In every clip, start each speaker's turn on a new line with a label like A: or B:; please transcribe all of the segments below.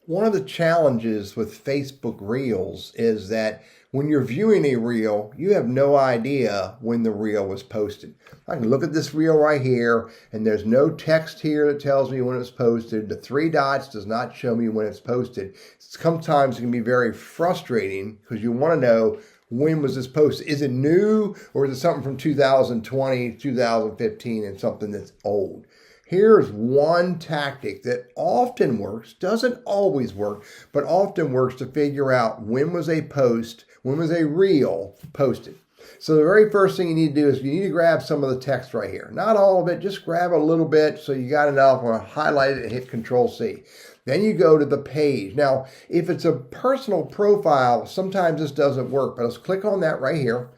A: One of the challenges with Facebook Reels is that when you're viewing a reel, you have no idea when the reel was posted. I can look at this reel right here, and there's no text here that tells me when it was posted. The three dots does not show me when it's posted. Sometimes it can be very frustrating because you want to know, when was this posted? Is it new, or is it something from 2020, 2015, and something that's old? Here's one tactic that often works, doesn't always work, but often works to figure out when was a post, when was a reel posted. So the very first thing you need to do is you need to grab some of the text right here. Not all of it, just grab a little bit so you got enough. I'm going to highlight it and hit Control-C. Then you go to the page. Now, if it's a personal profile, sometimes this doesn't work, but let's click on that right here.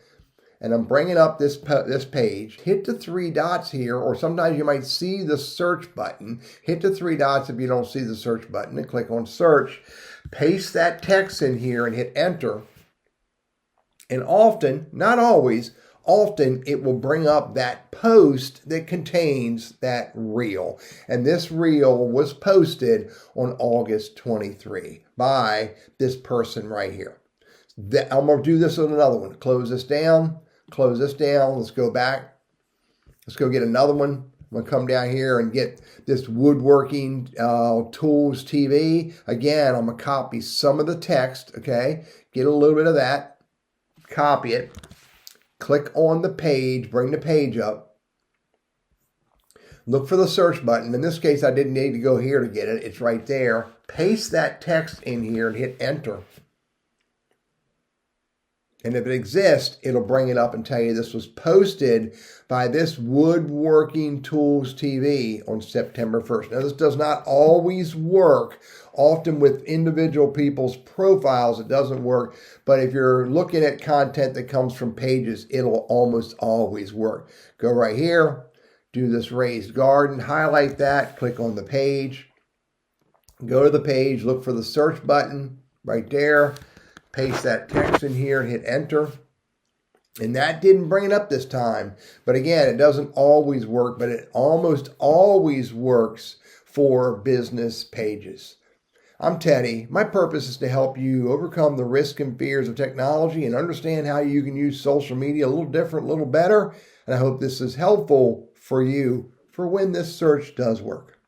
A: And I'm bringing up this page. Hit the three dots here, or sometimes you might see the search button. Hit the three dots if you don't see the search button and click on search. Paste that text in here and hit enter. And often, not always, often it will bring up that post that contains that reel. And this reel was posted on August 23 by this person right here. I'm going to do this with another one. Close this down. Close this down. Let's go back. Let's go get another one. I'm going to come down here and get this woodworking tools TV. Again, I'm going to copy some of the text, okay? Get a little bit of that. Copy it. Click on the page. Bring the page up. Look for the search button. In this case, I didn't need to go here to get it. It's right there. Paste that text in here and hit enter. And if it exists, it'll bring it up and tell you this was posted by this Woodworking Tools TV on September 1st. Now, this does not always work. Often with individual people's profiles, it doesn't work. But if you're looking at content that comes from pages, it'll almost always work. Go right here, do this raised garden, highlight that, click on the page. Go to the page, look for the search button right there. Paste that text in here and hit enter. And that didn't bring it up this time. But again, it doesn't always work, but it almost always works for business pages. I'm Teddy. My purpose is to help you overcome the risks and fears of technology and understand how you can use social media a little different, a little better. And I hope this is helpful for you for when this search does work.